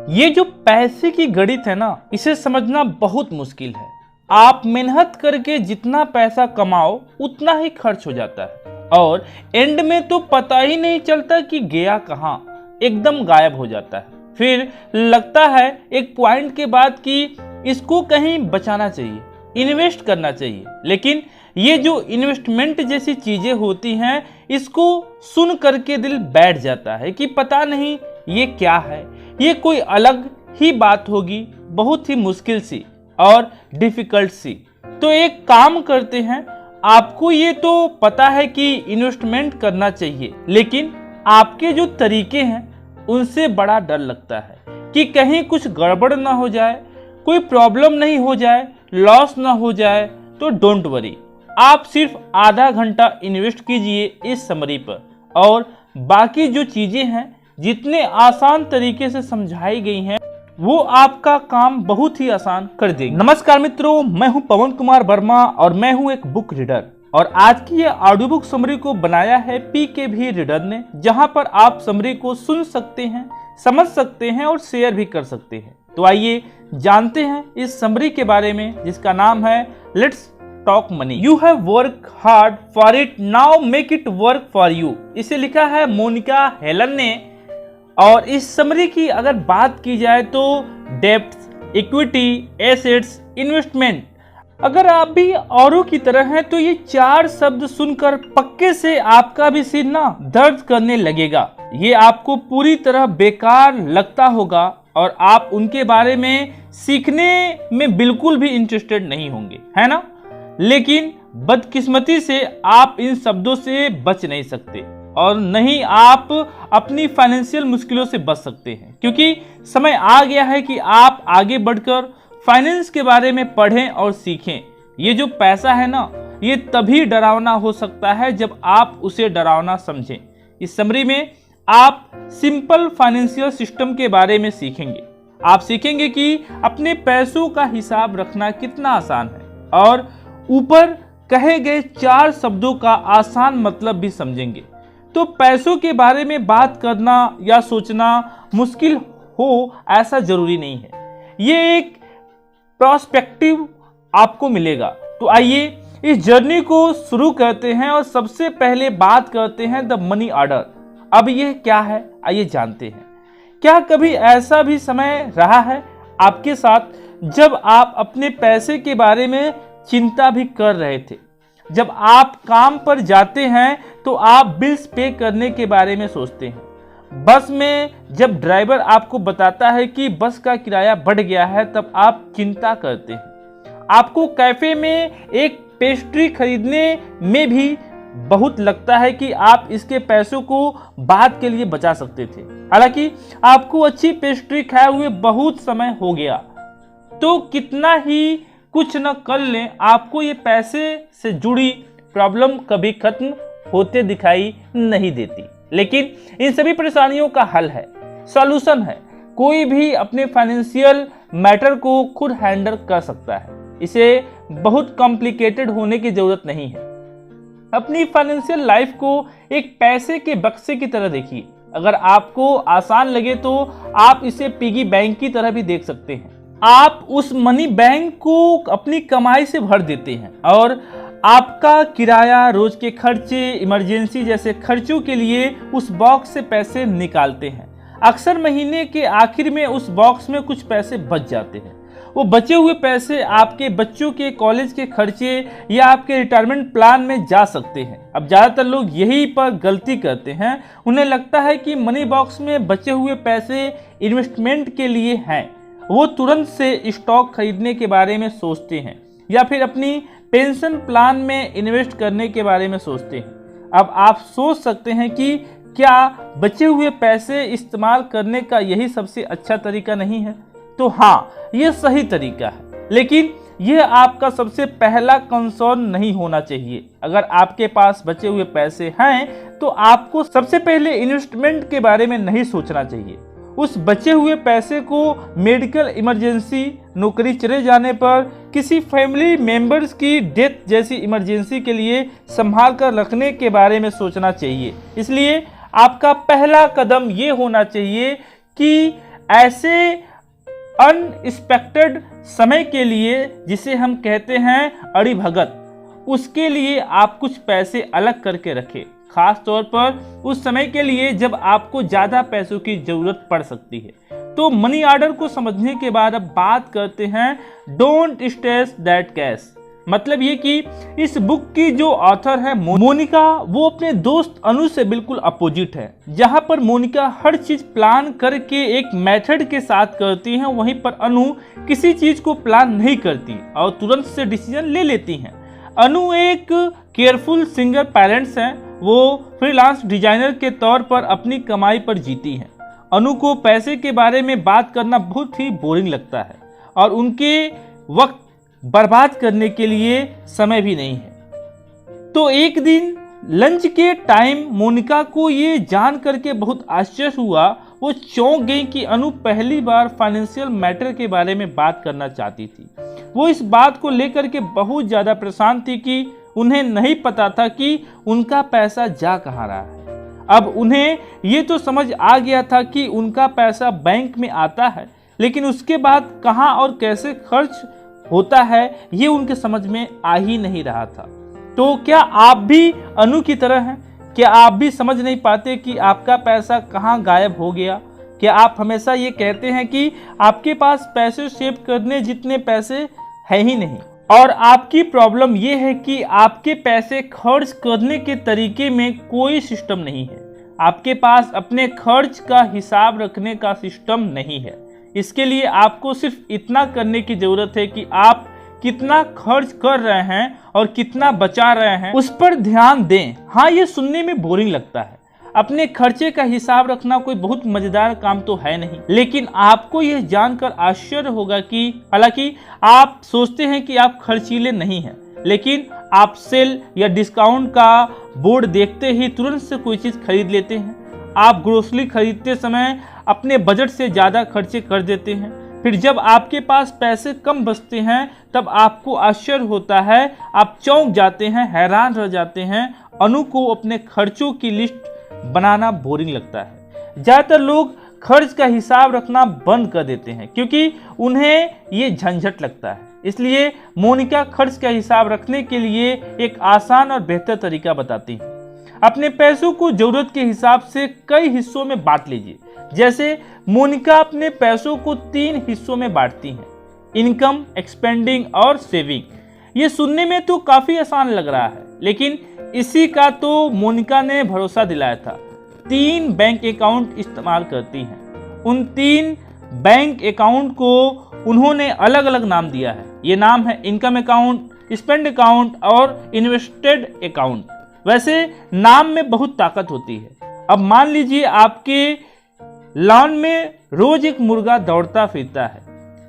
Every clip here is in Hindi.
ये जो पैसे की गणित है ना, इसे समझना बहुत मुश्किल है। आप मेहनत करके जितना पैसा कमाओ उतना ही खर्च हो जाता है और एंड में तो पता ही नहीं चलता कि गया कहाँ, एकदम गायब हो जाता है। फिर लगता है एक पॉइंट के बाद कि इसको कहीं बचाना चाहिए, इन्वेस्ट करना चाहिए। लेकिन ये जो इन्वेस्टमेंट जैसी चीजें होती हैं, इसको सुन करके दिल बैठ जाता है कि पता नहीं ये क्या है, ये कोई अलग ही बात होगी, बहुत ही मुश्किल सी और डिफिकल्ट सी। तो एक काम करते हैं, आपको ये तो पता है कि इन्वेस्टमेंट करना चाहिए, लेकिन आपके जो तरीके हैं उनसे बड़ा डर लगता है कि कहीं कुछ गड़बड़ ना हो जाए, कोई प्रॉब्लम नहीं हो जाए, लॉस ना हो जाए। तो डोंट वरी, आप सिर्फ आधा घंटा इन्वेस्ट कीजिए इस समरी पर और बाकी जो चीजें हैं जितने आसान तरीके से समझाई गई हैं वो आपका काम बहुत ही आसान कर देंगे। नमस्कार मित्रों, मैं हूं पवन कुमार वर्मा और मैं हूं एक बुक रीडर और आज की ये ऑडियो बुक समरी को बनाया है PKV रीडर ने, जहां पर आप समरी को सुन सकते हैं, समझ सकते हैं और शेयर भी कर सकते हैं। तो आइए जानते हैं इस समरी के बारे में, जिसका नाम है let's talk money. You have work hard for it, now make it work for you. इसे लिखा है मोनिका हेलन ने। और इस समरी की अगर बात की जाए तो डेप्थ, इक्विटी, एसेट्स, इन्वेस्टमेंट, अगर आप भी औरों की तरह हैं तो ये चार शब्द सुनकर पक्के से आपका भी सिर ना दर्द करने लगेगा। ये आपको पूरी तरह बेकार लगता होगा और आप उनके बारे में सीखने में बिल्कुल भी इंटरेस्टेड नहीं होंगे, है ना? लेकिन बदकिस्मती से आप इन शब्दों से बच नहीं सकते और नहीं आप अपनी फाइनेंशियल मुश्किलों से बच सकते हैं, क्योंकि समय आ गया है कि आप आगे बढ़कर फाइनेंस के बारे में पढ़ें और सीखें। ये जो पैसा है ना, ये तभी डरावना हो सकता है जब आप उसे डरावना समझें। इस समरी में आप सिंपल फाइनेंशियल सिस्टम के बारे में सीखेंगे। आप सीखेंगे कि अपने पैसों का हिसाब रखना कितना आसान है और ऊपर कहे गए चार शब्दों का आसान मतलब भी समझेंगे। तो पैसों के बारे में बात करना या सोचना मुश्किल हो ऐसा जरूरी नहीं है, ये एक पर्सपेक्टिव आपको मिलेगा। तो आइए इस जर्नी को शुरू करते हैं और सबसे पहले बात करते हैं द मनी ऑर्डर। अब ये क्या है, आइए जानते हैं। क्या कभी ऐसा भी समय रहा है आपके साथ जब आप अपने पैसे के बारे में चिंता भी कर रहे थे? जब आप काम पर जाते हैं तो आप बिल्स पे करने के बारे में सोचते हैं। बस में जब ड्राइवर आपको बताता है कि बस का किराया बढ़ गया है तब आप चिंता करते हैं। आपको कैफे में एक पेस्ट्री खरीदने में भी बहुत लगता है कि आप इसके पैसों को बाद के लिए बचा सकते थे, हालांकि आपको अच्छी पेस्ट्री खाए हुए बहुत समय हो गया। तो कितना ही कुछ न कर लें, आपको ये पैसे से जुड़ी प्रॉब्लम कभी खत्म होते दिखाई नहीं देती। लेकिन इन सभी परेशानियों का हल है, सॉल्यूशन है। कोई भी अपने फाइनेंशियल मैटर को खुद हैंडल कर सकता है, इसे बहुत कॉम्प्लिकेटेड होने की जरूरत नहीं है। अपनी फाइनेंशियल लाइफ को एक पैसे के बक्से की तरह देखिए। अगर आपको आसान लगे तो आप इसे पिगी बैंक की तरह भी देख सकते हैं। आप उस मनी बैंक को अपनी कमाई से भर देते हैं और आपका किराया, रोज के खर्चे, इमरजेंसी जैसे खर्चों के लिए उस बॉक्स से पैसे निकालते हैं। अक्सर महीने के आखिर में उस बॉक्स में कुछ पैसे बच जाते हैं। वो बचे हुए पैसे आपके बच्चों के कॉलेज के खर्चे या आपके रिटायरमेंट प्लान में जा सकते हैं। अब ज़्यादातर लोग यही पर गलती करते हैं। उन्हें लगता है कि मनी बॉक्स में बचे हुए पैसे इन्वेस्टमेंट के लिए हैं। वो तुरंत से स्टॉक खरीदने के बारे में सोचते हैं या फिर अपनी पेंशन प्लान में इन्वेस्ट करने के बारे में सोचते हैं। अब आप सोच सकते हैं कि क्या बचे हुए पैसे इस्तेमाल करने का यही सबसे अच्छा तरीका नहीं है? तो हाँ, ये सही तरीका है, लेकिन यह आपका सबसे पहला कंसर्न नहीं होना चाहिए। अगर आपके पास बचे हुए पैसे हैं तो आपको सबसे पहले इन्वेस्टमेंट के बारे में नहीं सोचना चाहिए। उस बचे हुए पैसे को मेडिकल इमरजेंसी, नौकरी चले जाने पर, किसी फैमिली मेंबर्स की डेथ जैसी इमरजेंसी के लिए संभाल कर रखने के बारे में सोचना चाहिए। इसलिए आपका पहला कदम ये होना चाहिए कि ऐसे अनएक्सपेक्टेड समय के लिए, जिसे हम कहते हैं अड़ी भगत, उसके लिए आप कुछ पैसे अलग करके रखें, खास तौर पर उस समय के लिए जब आपको ज्यादा पैसों की जरूरत पड़ सकती है। तो मनी ऑर्डर को समझने के बाद अब बात करते हैं डोंट स्ट्रेस दैट कैश। मतलब ये कि इस बुक की जो ऑथर है मोनिका, वो अपने दोस्त अनु से बिल्कुल अपोजिट है। जहां पर मोनिका हर चीज प्लान करके एक मेथड के साथ करती है, वहीं पर अनु किसी चीज को प्लान नहीं करती और तुरंत से डिसीजन ले लेती हैं। अनु एक केयरफुल सिंगल पेरेंट्स हैं, वो फ्रीलांस डिजाइनर के तौर पर अपनी कमाई पर जीती हैं। अनु को पैसे के बारे में बात करना बहुत ही बोरिंग लगता है और उनके वक्त बर्बाद करने के लिए समय भी नहीं है। तो एक दिन लंच के टाइम मोनिका को ये जान करके बहुत आश्चर्य हुआ, वो चौंक गई कि अनु पहली बार फाइनेंशियल मैटर के बारे में बात करना चाहती थी। वो इस बात को लेकर के बहुत ज़्यादा परेशान थी कि उन्हें नहीं पता था कि उनका पैसा जा कहाँ रहा है। अब उन्हें ये तो समझ आ गया था कि उनका पैसा बैंक में आता है, लेकिन उसके बाद कहाँ और कैसे खर्च होता है ये उनके समझ में आ ही नहीं रहा था। तो क्या आप भी अनु की तरह हैं? क्या आप भी समझ नहीं पाते कि आपका पैसा कहाँ गायब हो गया? क्या आप हमेशा ये कहते हैं कि आपके पास पैसे सेव करने जितने पैसे हैं ही नहीं, और आपकी प्रॉब्लम ये है कि आपके पैसे खर्च करने के तरीके में कोई सिस्टम नहीं है। आपके पास अपने खर्च का हिसाब रखने का सिस्टम नहीं है। इसके लिए आपको सिर्फ इतना करने की जरूरत है कि आप कितना खर्च कर रहे हैं और कितना बचा रहे हैं, उस पर ध्यान दें। हाँ, ये सुनने में बोरिंग लगता है। अपने खर्चे का हिसाब रखना कोई बहुत मजेदार काम तो है नहीं, लेकिन आपको यह जानकर आश्चर्य होगा कि हालांकि आप सोचते हैं कि आप खर्चीले नहीं हैं, लेकिन आप सेल या डिस्काउंट का बोर्ड देखते ही तुरंत से कोई चीज खरीद लेते हैं। आप ग्रोसरी खरीदते समय अपने बजट से ज्यादा खर्चे कर देते हैं। फिर जब आपके पास पैसे कम बचते हैं तब आपको आश्चर्य होता है, आप चौंक जाते हैं, हैरान रह जाते हैं। अनु को अपने खर्चों की लिस्ट बनाना बोरिंग लगता है। ज्यादातर लोग खर्च का हिसाब रखना बंद कर देते हैं क्योंकि उन्हें ये झंझट लगता है। इसलिए मोनिका खर्च का हिसाब रखने के लिए एक आसान और बेहतर तरीका बताती है। अपने पैसों को जरूरत के हिसाब से कई हिस्सों में बांट लीजिए। जैसे मोनिका अपने पैसों को 3 हिस्सों में बांटती हैं, इनकम, एक्सपेंडिंग और सेविंग। ये सुनने में तो काफी आसान लग रहा है, लेकिन इसी का तो मोनिका ने भरोसा दिलाया था। 3 बैंक अकाउंट इस्तेमाल करती हैं। उन 3 बैंक अकाउंट को उन्होंने अलग अलग नाम दिया है। ये नाम है इनकम अकाउंट, स्पेंड अकाउंट और इन्वेस्टेड अकाउंट। वैसे नाम में बहुत ताकत होती है। अब मान लीजिए आपके लॉन में रोज एक मुर्गा दौड़ता फिरता है।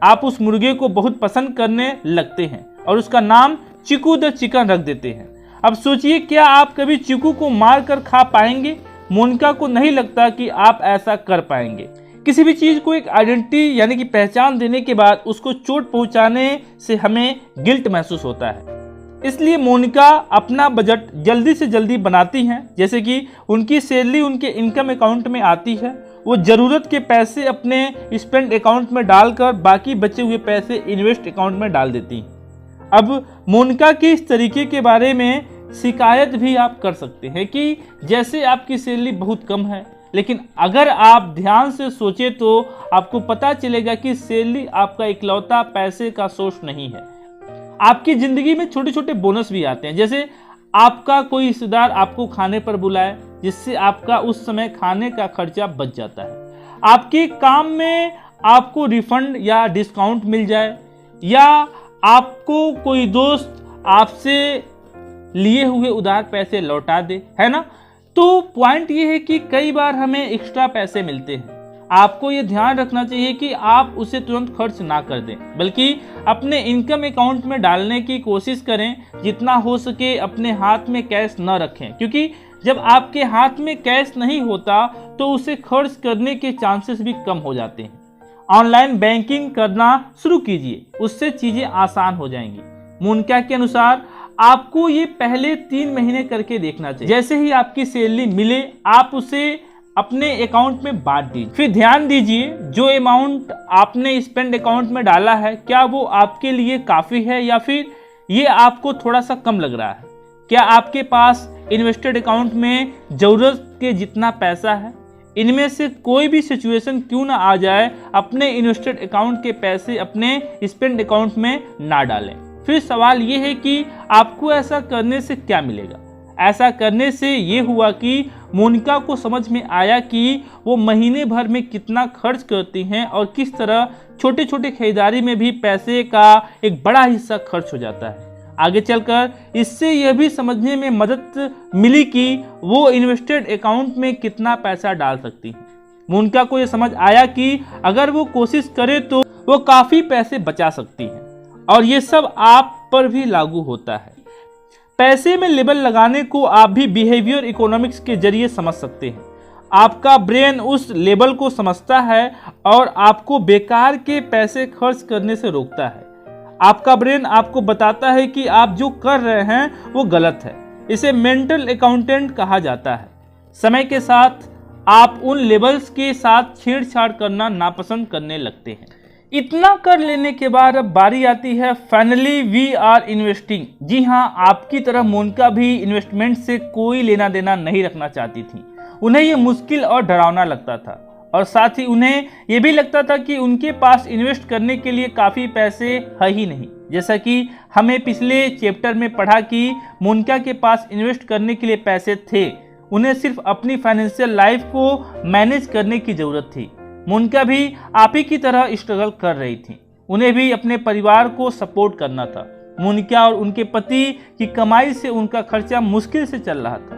आप उस मुर्गे को बहुत पसंद करने लगते हैं और उसका नाम चिकू द चिकन रख देते हैं। अब सोचिए, क्या आप कभी चिकू को मार कर खा पाएंगे? मोनिका को नहीं लगता कि आप ऐसा कर पाएंगे। किसी भी चीज को एक आइडेंटिटी यानी कि पहचान देने के बाद उसको चोट पहुंचाने से हमें गिल्ट महसूस होता है। इसलिए मोनिका अपना बजट जल्दी से जल्दी बनाती हैं। जैसे कि उनकी सैलरी उनके इनकम अकाउंट में आती है, वो जरूरत के पैसे अपने स्पेंड अकाउंट में डालकर बाकी बचे हुए पैसे इन्वेस्ट अकाउंट में डाल देती हैं। अब मोनिका के इस तरीके के बारे में शिकायत भी आप कर सकते हैं कि जैसे आपकी सैलरी बहुत कम है, लेकिन अगर आप ध्यान से सोचे तो आपको पता चलेगा कि सैलरी आपका इकलौता पैसे का सोर्स नहीं है। आपकी जिंदगी में छोटे छोटे बोनस भी आते हैं। जैसे आपका कोई रिश्तेदार आपको खाने पर बुलाए, जिससे आपका उस समय खाने का खर्चा बच जाता है। आपके काम में आपको रिफंड या डिस्काउंट मिल जाए, या आपको कोई दोस्त आपसे लिए हुए उधार पैसे लौटा दे, है ना। तो पॉइंट ये है कि कई बार हमें एक्स्ट्रा पैसे मिलते हैं। आपको ये ध्यान रखना चाहिए कि आप उसे तुरंत खर्च ना कर दें, बल्कि अपने इनकम अकाउंट में डालने की कोशिश करें। जितना हो सके अपने हाथ में कैश न रखें, क्योंकि जब आपके हाथ में कैश नहीं होता तो उसे खर्च करने के चांसेस भी कम हो जाते हैं। ऑनलाइन बैंकिंग करना शुरू कीजिए, उससे चीजें आसान हो जाएंगी। मोनिका के अनुसार आपको ये पहले 3 महीने करके देखना चाहिए। जैसे ही आपकी सैलरी मिले आप उसे अपने अकाउंट में बांट दीजिए। फिर ध्यान दीजिए जो अमाउंट आपने स्पेंड अकाउंट में डाला है क्या वो आपके लिए काफ़ी है या फिर ये आपको थोड़ा सा कम लग रहा है। क्या आपके पास इन्वेस्टेड अकाउंट में ज़रूरत के जितना पैसा है। इनमें से कोई भी सिचुएशन क्यों ना आ जाए, अपने इन्वेस्टेड अकाउंट के पैसे अपने स्पेंड अकाउंट में ना डालें। फिर सवाल ये है कि आपको ऐसा करने से क्या मिलेगा। ऐसा करने से ये हुआ कि मोनिका को समझ में आया कि वो महीने भर में कितना खर्च करती हैं और किस तरह छोटे छोटे खरीदारी में भी पैसे का एक बड़ा हिस्सा खर्च हो जाता है। आगे चलकर इससे यह भी समझने में मदद मिली कि वो इन्वेस्टेड अकाउंट में कितना पैसा डाल सकती हैं। मोनिका को यह समझ आया कि अगर वो कोशिश करे तो वो काफ़ी पैसे बचा सकती हैं और ये सब आप पर भी लागू होता है। पैसे में लेबल लगाने को आप भी बिहेवियर इकोनॉमिक्स के जरिए समझ सकते हैं। आपका ब्रेन उस लेबल को समझता है और आपको बेकार के पैसे खर्च करने से रोकता है। आपका ब्रेन आपको बताता है कि आप जो कर रहे हैं वो गलत है। इसे मेंटल अकाउंटेंट कहा जाता है। समय के साथ आप उन लेबल्स के साथ छेड़छाड़ करना नापसंद करने लगते हैं। इतना कर लेने के बाद अब बारी आती है फाइनली वी आर इन्वेस्टिंग। जी हाँ, आपकी तरह मोनिका भी इन्वेस्टमेंट से कोई लेना देना नहीं रखना चाहती थी। उन्हें ये मुश्किल और डरावना लगता था और साथ ही उन्हें ये भी लगता था कि उनके पास इन्वेस्ट करने के लिए काफ़ी पैसे है ही नहीं। जैसा कि हमें पिछले चैप्टर में पढ़ा कि मोनिका के पास इन्वेस्ट करने के लिए पैसे थे, उन्हें सिर्फ अपनी फाइनेंशियल लाइफ को मैनेज करने की ज़रूरत थी। मोनिका भी आप ही की तरह स्ट्रगल कर रही थी। उन्हें भी अपने परिवार को सपोर्ट करना था। मोनिका और उनके पति की कमाई से उनका खर्चा मुश्किल से चल रहा था।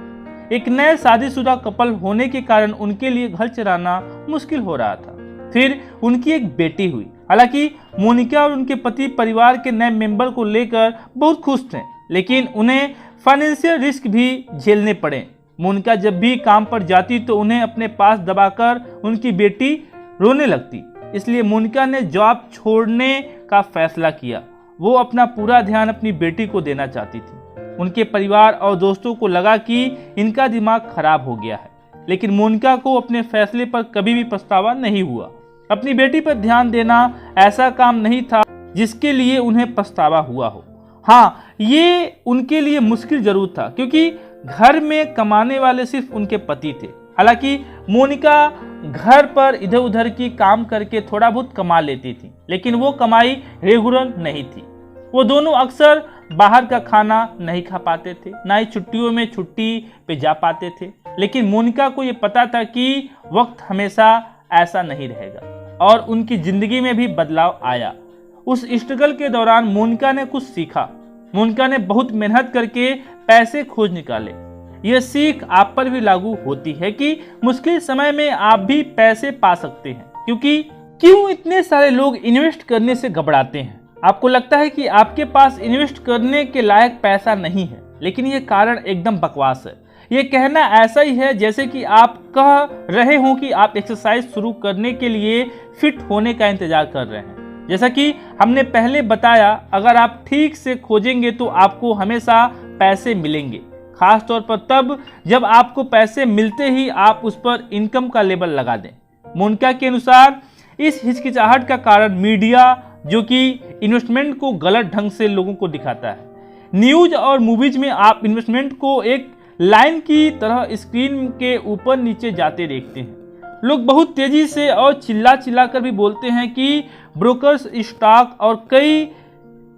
एक नए शादीशुदा कपल होने के कारण उनके लिए घर चलाना मुश्किल हो रहा था। फिर उनकी एक बेटी हुई। हालांकि मोनिका और उनके पति परिवार के नए मेंबर को लेकर बहुत खुश थे, लेकिन उन्हें फाइनेंशियल रिस्क भी झेलने पड़े। मोनिका जब भी काम पर जाती तो उन्हें अपने पास दबाकर उनकी बेटी रोने लगती। इसलिए मोनिका ने जॉब छोड़ने का फैसला किया। वो अपना पूरा ध्यान अपनी बेटी को देना चाहती थी। उनके परिवार और दोस्तों को लगा कि इनका दिमाग खराब हो गया है, लेकिन मोनिका को अपने फैसले पर कभी भी पछतावा नहीं हुआ। अपनी बेटी पर ध्यान देना ऐसा काम नहीं था जिसके लिए उन्हें पछतावा हुआ हो। हाँ, ये उनके लिए मुश्किल जरूर था क्योंकि घर में कमाने वाले सिर्फ उनके पति थे। हालांकि मोनिका घर पर इधर उधर की काम करके थोड़ा बहुत कमा लेती थी, लेकिन वो कमाई रेगुलर नहीं थी। वो दोनों अक्सर बाहर का खाना नहीं खा पाते थे, ना ही छुट्टियों में छुट्टी पे जा पाते थे। लेकिन मोनिका को ये पता था कि वक्त हमेशा ऐसा नहीं रहेगा और उनकी जिंदगी में भी बदलाव आया। उस स्ट्रगल के दौरान मोनिका ने कुछ सीखा। मोनिका ने बहुत मेहनत करके पैसे खोज निकाले। यह सीख आप पर भी लागू होती है कि मुश्किल समय में आप भी पैसे पा सकते हैं। क्यों इतने सारे लोग इन्वेस्ट करने से घबराते हैं? आपको लगता है कि आपके पास इन्वेस्ट करने के लायक पैसा नहीं है, लेकिन ये कारण एकदम बकवास है। ये कहना ऐसा ही है जैसे कि आप कह रहे हो कि आप एक्सरसाइज शुरू करने के लिए फिट होने का इंतजार कर रहे हैं। जैसा कि हमने पहले बताया, अगर आप ठीक से खोजेंगे तो आपको हमेशा पैसे मिलेंगे, खास तौर पर तब जब आपको पैसे मिलते ही आप उस पर इनकम का लेबल लगा दें। मोनिका के अनुसार इस हिचकिचाहट का कारण मीडिया, जो कि इन्वेस्टमेंट को गलत ढंग से लोगों को दिखाता है। न्यूज और मूवीज में आप इन्वेस्टमेंट को एक लाइन की तरह स्क्रीन के ऊपर नीचे जाते देखते हैं। लोग बहुत तेजी से और चिल्ला चिल्ला कर भी बोलते हैं कि ब्रोकर्स, स्टॉक और कई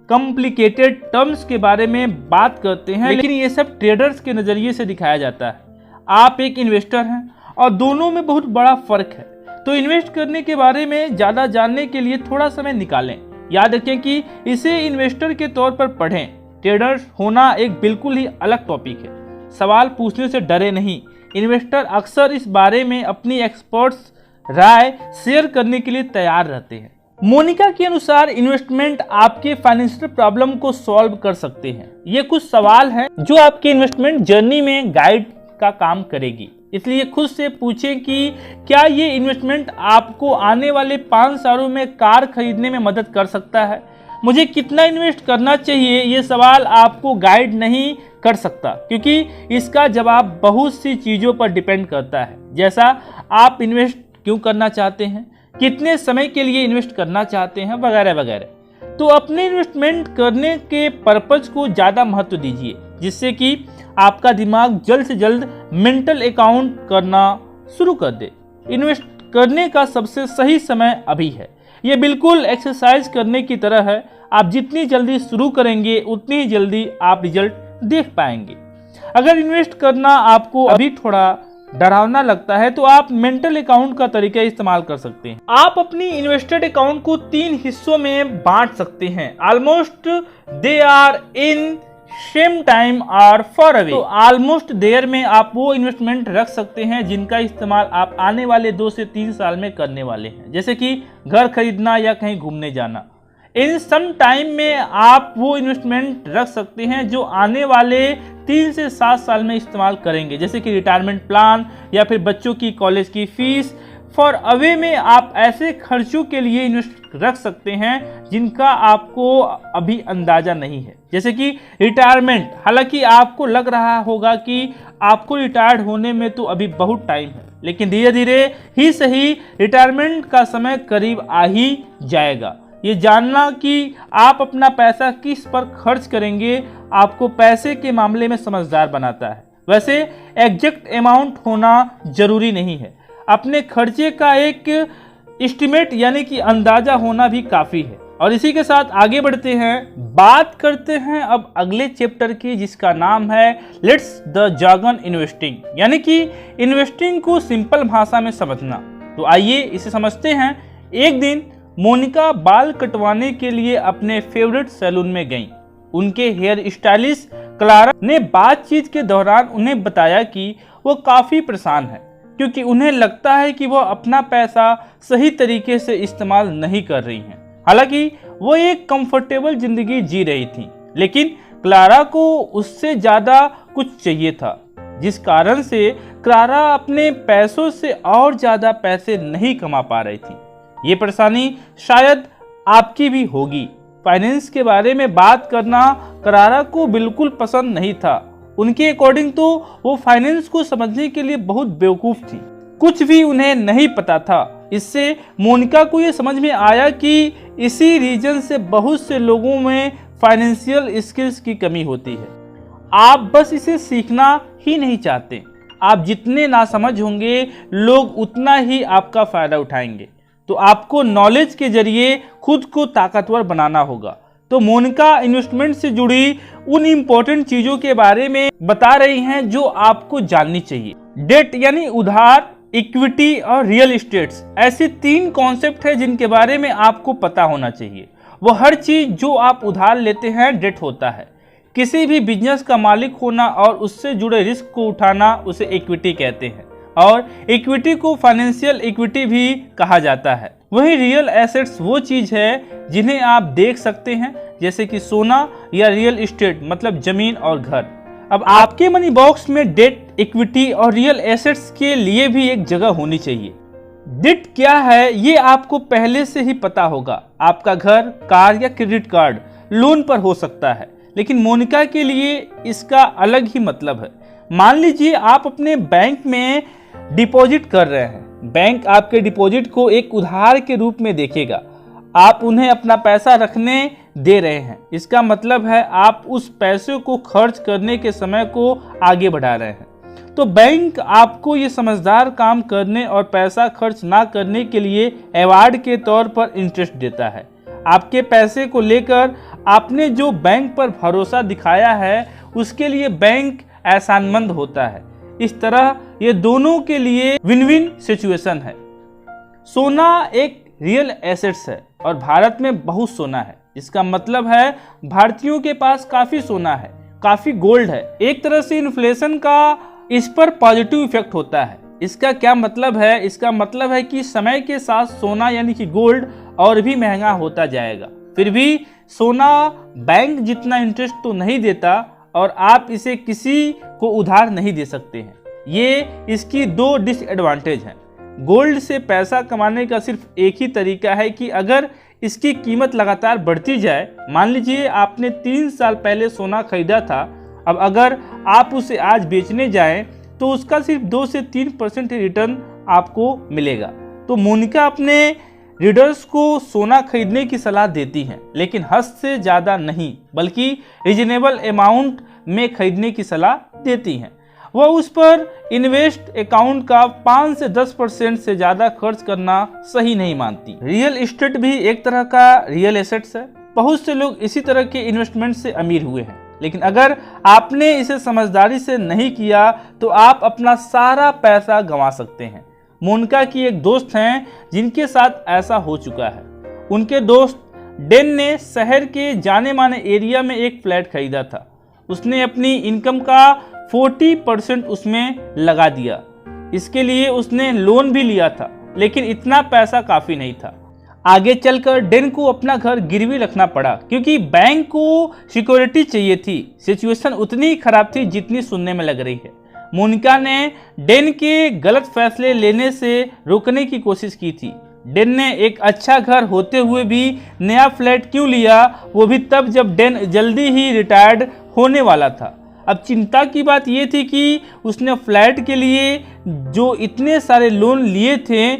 कॉम्प्लिकेटेड टर्म्स के बारे में बात करते हैं, लेकिन ये सब ट्रेडर्स के नज़रिए से दिखाया जाता है। आप एक इन्वेस्टर हैं और दोनों में बहुत बड़ा फर्क है। तो इन्वेस्ट करने के बारे में ज़्यादा जानने के लिए थोड़ा समय निकालें। याद रखें कि इसे इन्वेस्टर के तौर पर पढ़ें। ट्रेडर्स होना एक बिल्कुल ही अलग टॉपिक है। सवाल पूछने से डरे नहीं। इन्वेस्टर अक्सर इस बारे में अपनी एक्सपर्ट्स राय शेयर करने के लिए तैयार रहते हैं। मोनिका के अनुसार इन्वेस्टमेंट आपके फाइनेंशियल प्रॉब्लम को सॉल्व कर सकते हैं। ये कुछ सवाल हैं जो आपके इन्वेस्टमेंट जर्नी में गाइड का काम करेगी। इसलिए खुद से पूछें कि क्या ये इन्वेस्टमेंट आपको आने वाले 5 सालों में कार खरीदने में मदद कर सकता है। मुझे कितना इन्वेस्ट करना चाहिए, ये सवाल आपको गाइड नहीं कर सकता, क्योंकि इसका जवाब बहुत सी चीज़ों पर डिपेंड करता है, जैसा आप इन्वेस्ट क्यों करना चाहते हैं, कितने समय के लिए इन्वेस्ट करना चाहते हैं, वगैरह वगैरह। तो अपने इन्वेस्टमेंट करने के पर्पज को ज़्यादा महत्व दीजिए, जिससे कि आपका दिमाग जल्द से जल्द मेंटल अकाउंट करना शुरू कर दे। इन्वेस्ट करने का सबसे सही समय अभी है। ये बिल्कुल एक्सरसाइज करने की तरह है। आप जितनी जल्दी शुरू करेंगे उतनी ही जल्दी आप रिजल्ट देख पाएंगे। अगर इन्वेस्ट करना आपको अभी थोड़ा डरावना लगता है तो आप मेंटल अकाउंट का तरीका इस्तेमाल कर सकते हैं। आप अपनी इन्वेस्टेड अकाउंट को 3 हिस्सों में बांट सकते हैं। Almost they are in same time और फॉर अवे। तो ऑलमोस्ट देयर में आप वो इन्वेस्टमेंट रख सकते हैं जिनका इस्तेमाल आप आने वाले 2 से 3 साल में करने वाले हैं, जैसे कि घर खरीदना या कहीं घूमने जाना। इन सम टाइम में आप वो इन्वेस्टमेंट रख सकते हैं जो आने वाले 3 से 7 साल में इस्तेमाल करेंगे, जैसे कि रिटायरमेंट प्लान या फिर बच्चों की कॉलेज की फीस। फॉर अवे में आप ऐसे खर्चों के लिए इन्वेस्ट रख सकते हैं जिनका आपको अभी अंदाजा नहीं है, जैसे कि रिटायरमेंट। हालांकि आपको लग रहा होगा कि आपको रिटायर्ड होने में तो अभी बहुत टाइम है, लेकिन धीरे धीरे ही सही रिटायरमेंट का समय करीब आ ही जाएगा। ये जानना कि आप अपना पैसा किस पर खर्च करेंगे आपको पैसे के मामले में समझदार बनाता है। वैसे एग्जैक्ट अमाउंट होना जरूरी नहीं है, अपने खर्चे का एक एस्टिमेट यानी कि अंदाजा होना भी काफ़ी है। और इसी के साथ आगे बढ़ते हैं, बात करते हैं अब अगले चैप्टर की, जिसका नाम है लेट्स द जार्गन इन्वेस्टिंग, यानी कि इन्वेस्टिंग को सिंपल भाषा में समझना। तो आइए इसे समझते हैं। एक दिन मोनिका बाल कटवाने के लिए अपने फेवरेट सैलून में गईं। उनके हेयर स्टाइलिस्ट क्लारा ने बातचीत के दौरान उन्हें बताया कि वो काफ़ी परेशान है, क्योंकि उन्हें लगता है कि वह अपना पैसा सही तरीके से इस्तेमाल नहीं कर रही हैं। हालांकि वो एक कंफर्टेबल जिंदगी जी रही थी, लेकिन क्लारा को उससे ज़्यादा कुछ चाहिए था, जिस कारण से क्लारा अपने पैसों से और ज़्यादा पैसे नहीं कमा पा रही थी। ये परेशानी शायद आपकी भी होगी। फाइनेंस के बारे में बात करना क्लारा को बिल्कुल पसंद नहीं था। उनके अकॉर्डिंग तो वो फाइनेंस को समझने के लिए बहुत बेवकूफ़ थी, कुछ भी उन्हें नहीं पता था। इससे मोनिका को ये समझ में आया कि इसी रीजन से बहुत से लोगों में फाइनेंशियल स्किल्स की कमी होती है। आप बस इसे सीखना ही नहीं चाहते। आप जितने नासमझ होंगे लोग उतना ही आपका फ़ायदा उठाएंगे। तो आपको नॉलेज के जरिए खुद को ताकतवर बनाना होगा। तो मोनिका इन्वेस्टमेंट से जुड़ी उन इम्पोर्टेंट चीज़ों के बारे में बता रही हैं जो आपको जाननी चाहिए। डेट यानी उधार, इक्विटी और रियल एस्टेट्स, ऐसे 3 कॉन्सेप्ट है जिनके बारे में आपको पता होना चाहिए। वो हर चीज़ जो आप उधार लेते हैं डेट होता है। किसी भी बिजनेस का मालिक होना और उससे जुड़े रिस्क को उठाना उसे इक्विटी कहते हैं, और इक्विटी को फाइनेंशियल इक्विटी भी कहा जाता है। वहीं रियल एसेट्स वो चीज़ है जिन्हें आप देख सकते हैं, जैसे कि सोना या रियल एस्टेट मतलब जमीन और घर। अब आपके मनी बॉक्स में डेट, इक्विटी और रियल एसेट्स के लिए भी एक जगह होनी चाहिए। डेट क्या है ये आपको पहले से ही पता होगा। आपका घर, कार या क्रेडिट कार्ड लोन पर हो सकता है, लेकिन मोनिका के लिए इसका अलग ही मतलब है। मान लीजिए आप अपने बैंक में डिपॉजिट कर रहे हैं। बैंक आपके डिपॉजिट को एक उधार के रूप में देखेगा। आप उन्हें अपना पैसा रखने दे रहे हैं। इसका मतलब है आप उस पैसे को खर्च करने के समय को आगे बढ़ा रहे हैं। तो बैंक आपको ये समझदार काम करने और पैसा खर्च ना करने के लिए अवार्ड के तौर पर इंटरेस्ट देता है। आपके पैसे को लेकर आपने जो बैंक पर भरोसा दिखाया है उसके लिए बैंक एहसानमंद होता है। इस तरह ये दोनों के लिए विन विन सिचुएशन है। सोना एक रियल एसेट्स है और भारत में बहुत सोना है। इसका मतलब है भारतीयों के पास काफ़ी सोना है, काफ़ी गोल्ड है। एक तरह से इन्फ्लेशन का इस पर पॉजिटिव इफेक्ट होता है। इसका क्या मतलब है? इसका मतलब है कि समय के साथ सोना यानी कि गोल्ड और भी महंगा होता जाएगा। फिर भी सोना बैंक जितना इंटरेस्ट तो नहीं देता और आप इसे किसी को उधार नहीं दे सकते हैं। ये इसकी 2 डिसएडवांटेज हैं। गोल्ड से पैसा कमाने का सिर्फ एक ही तरीका है कि अगर इसकी कीमत लगातार बढ़ती जाए। मान लीजिए आपने 3 साल पहले सोना खरीदा था, अब अगर आप उसे आज बेचने जाएं तो उसका सिर्फ 2 से 3% ही रिटर्न आपको मिलेगा। तो मोनिका अपने रीडर्स को सोना खरीदने की सलाह देती हैं, लेकिन हद से ज़्यादा नहीं बल्कि रीजनेबल अमाउंट में खरीदने की सलाह देती हैं। वह उस पर इन्वेस्ट अकाउंट का 5 से 10% से ज़्यादा खर्च करना सही नहीं मानती। रियल एस्टेट भी एक तरह का रियल एसेट्स है। बहुत से लोग इसी तरह के इन्वेस्टमेंट से अमीर हुए हैं, लेकिन अगर आपने इसे समझदारी से नहीं किया तो आप अपना सारा पैसा गंवा सकते हैं। मोनिका की एक दोस्त हैं जिनके साथ ऐसा हो चुका है। उनके दोस्त डेन ने शहर के जाने माने एरिया में एक फ्लैट खरीदा था। उसने अपनी इनकम का 40% उसमें लगा दिया। इसके लिए उसने लोन भी लिया था, लेकिन इतना पैसा काफ़ी नहीं था। आगे चलकर डेन को अपना घर गिरवी रखना पड़ा क्योंकि बैंक को सिक्योरिटी चाहिए थी। सिचुएशन उतनी ही खराब थी जितनी सुनने में लग रही है। मोनिका ने डेन के गलत फैसले लेने से रोकने की कोशिश की थी। डेन ने एक अच्छा घर होते हुए भी नया फ्लैट क्यों लिया, वो भी तब जब डेन जल्दी ही रिटायर्ड होने वाला था। अब चिंता की बात ये थी कि उसने फ्लैट के लिए जो इतने सारे लोन लिए थे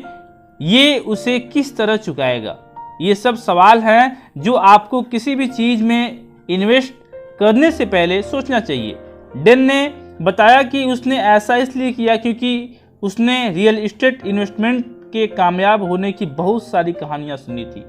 ये उसे किस तरह चुकाएगा। ये सब सवाल हैं जो आपको किसी भी चीज़ में इन्वेस्ट करने से पहले सोचना चाहिए। डेन ने बताया कि उसने ऐसा इसलिए किया क्योंकि उसने रियल एस्टेट इन्वेस्टमेंट के कामयाब होने की बहुत सारी कहानियां सुनी थी।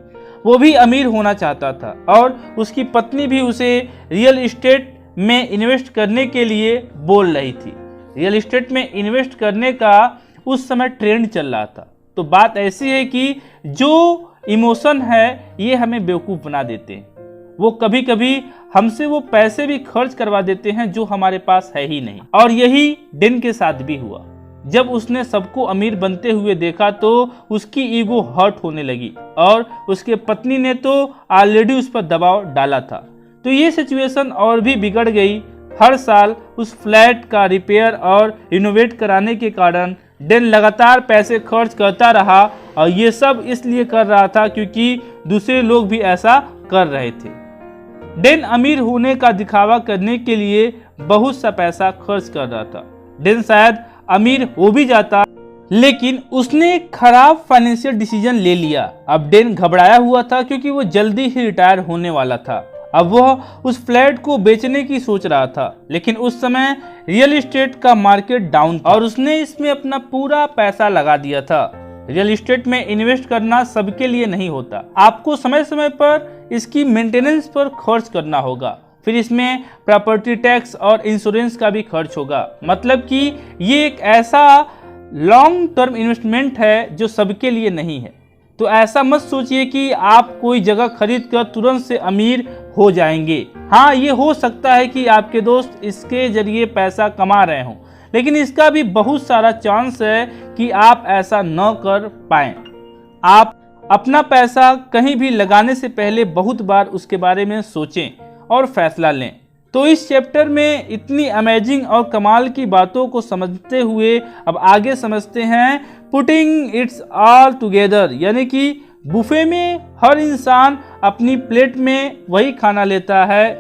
वो भी अमीर होना चाहता था और उसकी पत्नी भी उसे रियल एस्टेट में इन्वेस्ट करने के लिए बोल रही थी। रियल एस्टेट में इन्वेस्ट करने का उस समय ट्रेंड चल रहा था। तो बात ऐसी है कि जो इमोशन है ये हमें बेवकूफ़ बना देते हैं। वो कभी कभी हमसे वो पैसे भी खर्च करवा देते हैं जो हमारे पास है ही नहीं। और यही डेन के साथ भी हुआ। जब उसने सबको अमीर बनते हुए देखा तो उसकी ईगो हर्ट होने लगी और उसके पत्नी ने तो ऑलरेडी उस पर दबाव डाला था। तो ये सिचुएशन और भी बिगड़ गई। हर साल उस फ्लैट का रिपेयर और रिनोवेट कराने के कारण डेन लगातार पैसे खर्च करता रहा और ये सब इसलिए कर रहा था क्योंकि दूसरे लोग भी ऐसा कर रहे थे। डेन अमीर होने का दिखावा करने के लिए बहुत सा पैसा खर्च कर रहा था। डेन शायद अमीर हो भी जाता, लेकिन उसने एक खराब फाइनेंशियल डिसीजन ले लिया। अब डेन घबराया हुआ था क्योंकि वो जल्दी ही रिटायर होने वाला था। अब वह उस फ्लैट को बेचने की सोच रहा था, लेकिन उस समय रियल एस्टेट का मार्केट डाउन था और उसने इसमें अपना पूरा पैसा लगा दिया था। रियल एस्टेट में इन्वेस्ट करना सबके लिए नहीं होता। आपको समय समय पर इसकी मेंटेनेंस पर खर्च करना होगा, फिर इसमें प्रॉपर्टी टैक्स और इंश्योरेंस का भी खर्च होगा। मतलब कि ये एक ऐसा लॉन्ग टर्म इन्वेस्टमेंट है जो सबके लिए नहीं है। तो ऐसा मत सोचिए कि आप कोई जगह खरीद कर तुरंत से अमीर हो जाएंगे। हाँ, ये हो सकता है कि आपके दोस्त इसके जरिए पैसा कमा रहे हों, लेकिन इसका भी बहुत सारा चांस है कि आप ऐसा न कर पाएं। आप अपना पैसा कहीं भी लगाने से पहले बहुत बार उसके बारे में सोचें और फैसला लें। तो इस चैप्टर में इतनी अमेजिंग और कमाल की बातों को समझते हुए अब आगे समझते हैं पुटिंग इट्स ऑल टुगेदर, यानी कि बुफे में हर इंसान अपनी प्लेट में वही खाना लेता है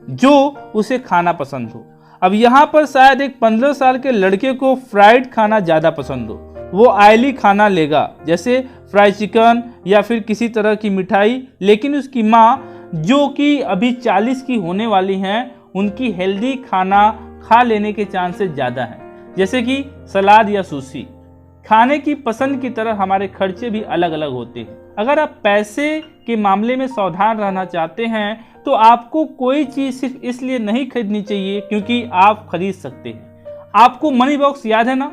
जो उसे खाना पसंद हो। अब यहाँ पर शायद एक 15 साल के लड़के को फ्राइड खाना ज़्यादा पसंद हो, वो ऑयली खाना लेगा जैसे फ्राई चिकन या फिर किसी तरह की मिठाई। लेकिन उसकी माँ जो कि अभी 40 की होने वाली हैं, उनकी हेल्दी खाना खा लेने के चांसेस ज़्यादा हैं, जैसे कि सलाद या सुशी। खाने की पसंद की तरह हमारे खर्चे भी अलग अलग होते हैं। अगर आप पैसे के मामले में सावधान रहना चाहते हैं तो आपको कोई चीज़ सिर्फ इसलिए नहीं खरीदनी चाहिए क्योंकि आप खरीद सकते हैं। आपको मनी बॉक्स याद है ना?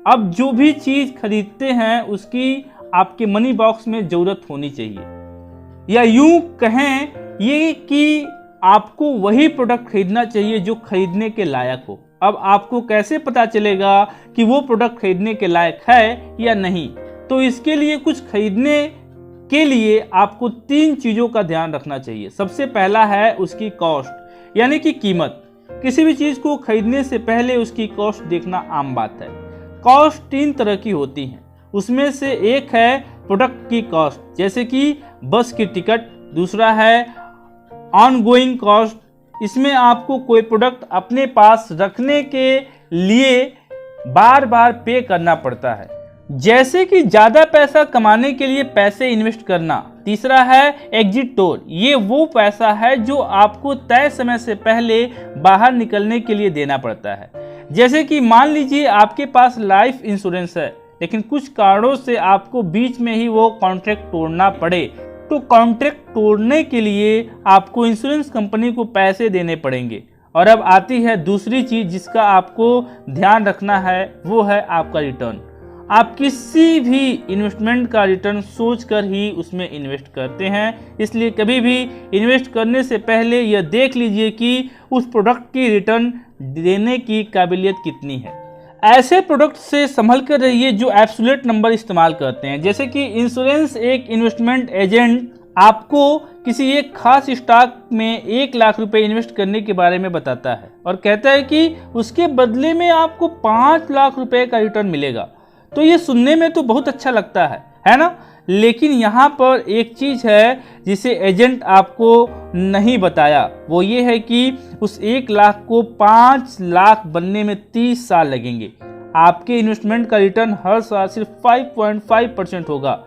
अब जो भी चीज़ खरीदते हैं उसकी आपके मनी बॉक्स में ज़रूरत होनी चाहिए, या यूं कहें ये कि आपको वही प्रोडक्ट खरीदना चाहिए जो खरीदने के लायक हो। अब आपको कैसे पता चलेगा कि वो प्रोडक्ट खरीदने के लायक है या नहीं? तो इसके लिए कुछ खरीदने के लिए आपको 3 चीज़ों का ध्यान रखना चाहिए। सबसे पहला है उसकी कॉस्ट, यानी कि कीमत। किसी भी चीज़ को खरीदने से पहले उसकी कॉस्ट देखना आम बात है। कॉस्ट 3 तरह की होती हैं, उसमें से एक है प्रोडक्ट की कॉस्ट, जैसे कि बस की टिकट। दूसरा है ऑनगोइंग कॉस्ट, इसमें आपको कोई प्रोडक्ट अपने पास रखने के लिए बार बार पे करना पड़ता है। जैसे कि ज्यादा पैसा कमाने के लिए पैसे इन्वेस्ट करना। तीसरा है एग्जिट टोल, ये वो पैसा है जो आपको तय समय से पहले बाहर निकलने के लिए देना पड़ता है। जैसे कि मान लीजिए आपके पास लाइफ इंश्योरेंस है, लेकिन कुछ कारणों से आपको बीच में ही वो कॉन्ट्रैक्ट तोड़ना पड़े, तो कॉन्ट्रैक्ट तोड़ने के लिए आपको इंश्योरेंस कंपनी को पैसे देने पड़ेंगे। और अब आती है दूसरी चीज जिसका आपको ध्यान रखना है, वो है आपका रिटर्न। आप किसी भी इन्वेस्टमेंट का रिटर्न सोचकर ही उसमें इन्वेस्ट करते हैं, इसलिए कभी भी इन्वेस्ट करने से पहले यह देख लीजिए कि उस प्रोडक्ट की रिटर्न देने की काबिलियत कितनी है। ऐसे प्रोडक्ट से संभल कर रहिए जो एब्सोल्यूट नंबर इस्तेमाल करते हैं। जैसे कि इंश्योरेंस एक इन्वेस्टमेंट एजेंट आपको किसी एक खास स्टॉक में 1 लाख रुपए इन्वेस्ट करने के बारे में बताता है और कहता है कि उसके बदले में आपको 5 लाख रुपए का रिटर्न मिलेगा। तो ये सुनने में तो बहुत अच्छा लगता है ना? लेकिन यहाँ पर एक चीज है जिसे एजेंट आपको नहीं बताया, वो ये है कि उस 1 लाख को 5 लाख बनने में 30 साल लगेंगे। आपके इन्वेस्टमेंट का रिटर्न हर साल सिर्फ 5.5% होगा।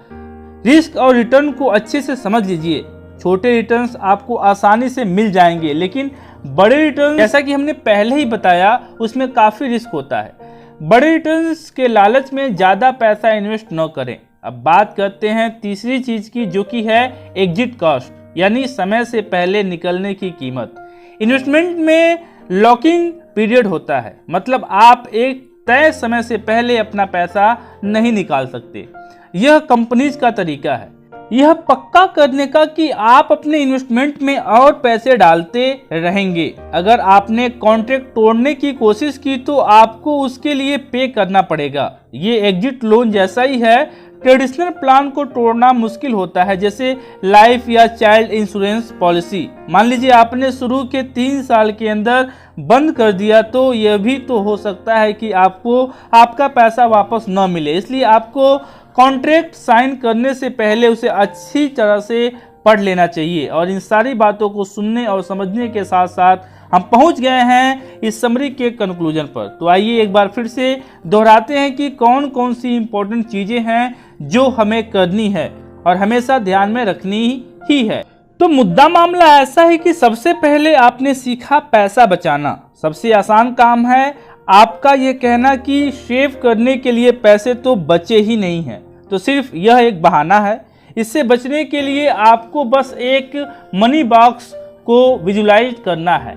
रिस्क और रिटर्न को अच्छे से समझ लीजिए। छोटे रिटर्न्स आपको आसानी से मिल जाएंगे, लेकिन बड़े रिटर्न, जैसा कि हमने पहले ही बताया, उसमें काफी रिस्क होता है। बड़े रिटर्न्स के लालच में ज्यादा पैसा इन्वेस्ट न करें। अब बात करते हैं तीसरी चीज की, जो कि है एग्जिट कॉस्ट, यानी समय से पहले निकलने की कीमत। इन्वेस्टमेंट में लॉकिंग पीरियड होता है, मतलब आप एक तय समय से पहले अपना पैसा नहीं निकाल सकते। यह कंपनीज का तरीका है यह पक्का करने का कि आप अपने इन्वेस्टमेंट में और पैसे डालते रहेंगे। अगर आपने कॉन्ट्रैक्ट तोड़ने की कोशिश की तो आपको उसके लिए पे करना पड़ेगा। ये एग्जिट लोन जैसा ही है। ट्रेडिशनल प्लान को तोड़ना मुश्किल होता है, जैसे लाइफ या चाइल्ड इंश्योरेंस पॉलिसी। मान लीजिए आपने शुरू के 3 साल के अंदर बंद कर दिया, तो यह भी तो हो सकता है कि आपको आपका पैसा वापस न मिले। इसलिए आपको कॉन्ट्रैक्ट साइन करने से पहले उसे अच्छी तरह से पढ़ लेना चाहिए। और इन सारी बातों को सुनने और समझने के साथ साथ हम पहुंच गए हैं इस समरी के कंक्लूजन पर। तो आइए एक बार फिर से दोहराते हैं कि कौन कौन सी इंपॉर्टेंट चीजें हैं जो हमें करनी है और हमेशा ध्यान में रखनी ही है। तो मुद्दा मामला ऐसा है कि सबसे पहले आपने सीखा पैसा बचाना। सबसे आसान काम है आपका ये कहना कि सेव करने के लिए पैसे तो बचे ही नहीं हैं, तो सिर्फ यह एक बहाना है। इससे बचने के लिए आपको बस एक मनी बॉक्स को विजुलाइज करना है।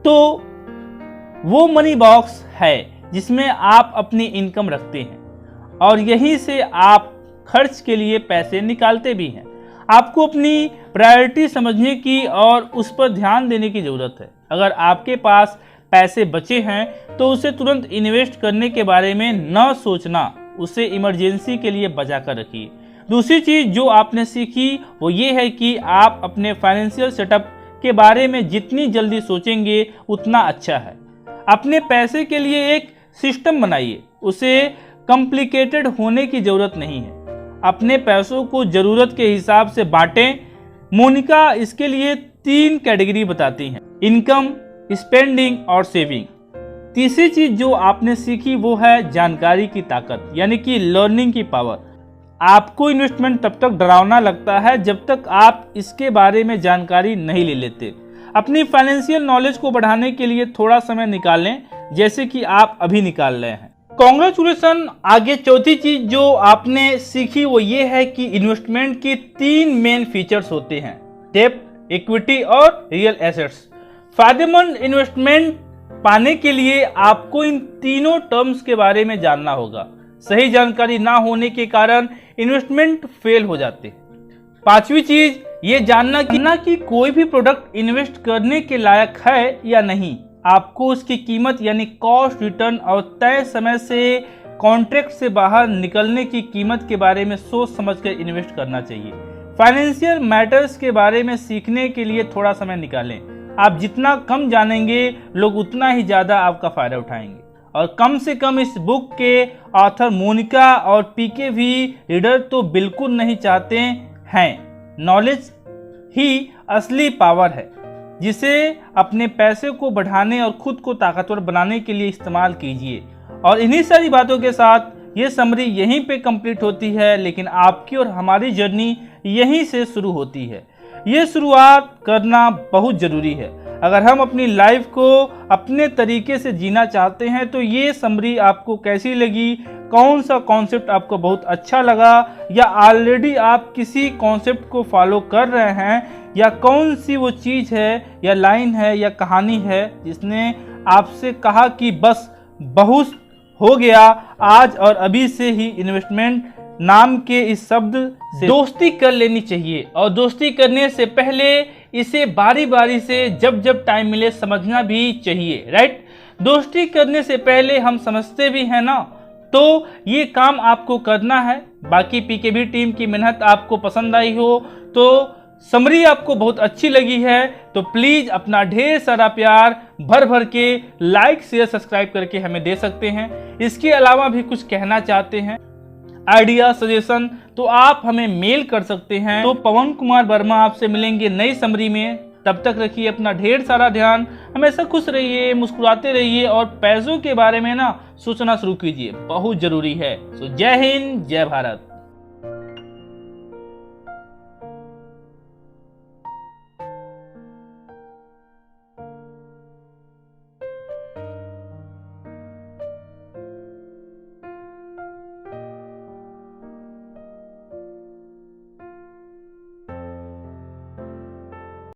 तो वो मनी बॉक्स है जिसमें आप अपनी इनकम रखते हैं और यहीं से आप खर्च के लिए पैसे निकालते भी हैं। आपको अपनी प्रायोरिटी समझने की और उस पर ध्यान देने की जरूरत है। अगर आपके पास पैसे बचे हैं तो उसे तुरंत इन्वेस्ट करने के बारे में न सोचना, उसे इमरजेंसी के लिए बचा कर रखिए। दूसरी चीज जो आपने सीखी वो ये है कि आप अपने फाइनेंशियल सेटअप के बारे में जितनी जल्दी सोचेंगे उतना अच्छा है। अपने पैसे के लिए एक सिस्टम बनाइए, उसे कॉम्प्लिकेटेड होने की जरूरत नहीं है। अपने पैसों को जरूरत के हिसाब से बांटें। मोनिका इसके लिए 3 कैटेगरी बताती हैं, इनकम, स्पेंडिंग और सेविंग। तीसरी चीज जो आपने सीखी वो है जानकारी की ताकत, यानी कि लर्निंग की पावर। आपको इन्वेस्टमेंट तब तक डरावना लगता है जब तक आप इसके बारे में जानकारी नहीं ले लेते। अपनी फाइनेंशियल नॉलेज को बढ़ाने के लिए थोड़ा समय निकालें, जैसे कि आप अभी निकाल रहे हैं। कांग्रेचुलेसन। आगे चौथी चीज जो आपने सीखी वो ये है कि इन्वेस्टमेंट के 3 मेन फीचर्स होते हैं, डेब्ट, इक्विटी और रियल एसेट्स। फायदेमंद इन्वेस्टमेंट पाने के लिए आपको इन तीनों टर्म्स के बारे में जानना होगा। सही जानकारी ना होने के कारण इन्वेस्टमेंट फेल हो जाते हैं। 5वीं चीज ये जानना कि कोई भी प्रोडक्ट इन्वेस्ट करने के लायक है या नहीं। आपको उसकी कीमत यानी कॉस्ट, रिटर्न और तय समय से कॉन्ट्रैक्ट से बाहर निकलने की कीमत के बारे में सोच समझकर इन्वेस्ट करना चाहिए। फाइनेंशियल मैटर्स के बारे में सीखने के लिए थोड़ा समय निकालें। आप जितना कम जानेंगे लोग उतना ही ज्यादा आपका फायदा उठाएंगे। और कम से कम इस बुक के ऑथर मोनिका और पीके भी रीडर तो बिल्कुल नहीं चाहते हैं। नॉलेज ही असली पावर है जिसे अपने पैसे को बढ़ाने और खुद को ताकतवर बनाने के लिए इस्तेमाल कीजिए। और इन्हीं सारी बातों के साथ ये समरी यहीं पे कंप्लीट होती है, लेकिन आपकी और हमारी जर्नी यहीं से शुरू होती है। ये शुरुआत करना बहुत ज़रूरी है। अगर हम अपनी लाइफ को अपने तरीके से जीना चाहते हैं तो ये समरी आपको कैसी लगी, कौन सा कॉन्सेप्ट आपको बहुत अच्छा लगा, या ऑलरेडी आप किसी कॉन्सेप्ट को फॉलो कर रहे हैं, या कौन सी वो चीज़ है या लाइन है या कहानी है जिसने आपसे कहा कि बस बहुत हो गया, आज और अभी से ही इन्वेस्टमेंट नाम के इस शब्द से दोस्ती कर लेनी चाहिए। और दोस्ती करने से पहले इसे बारी बारी से जब जब टाइम मिले समझना भी चाहिए, राइट। दोस्ती करने से पहले हम समझते भी हैं ना, तो ये काम आपको करना है। बाकी पीकेबी टीम की मेहनत आपको पसंद आई हो, तो समरी आपको बहुत अच्छी लगी है, तो प्लीज़ अपना ढेर सारा प्यार भर भर के लाइक शेयर सब्सक्राइब करके हमें दे सकते हैं। इसके अलावा भी कुछ कहना चाहते हैं, आइडिया सजेशन, तो आप हमें मेल कर सकते हैं। तो पवन कुमार वर्मा आपसे मिलेंगे नई समरी में। तब तक रखिए अपना ढेर सारा ध्यान, हमेशा खुश रहिए, मुस्कुराते रहिए और पैसों के बारे में ना सोचना शुरू कीजिए, बहुत जरूरी है। जय हिंद, जय भारत।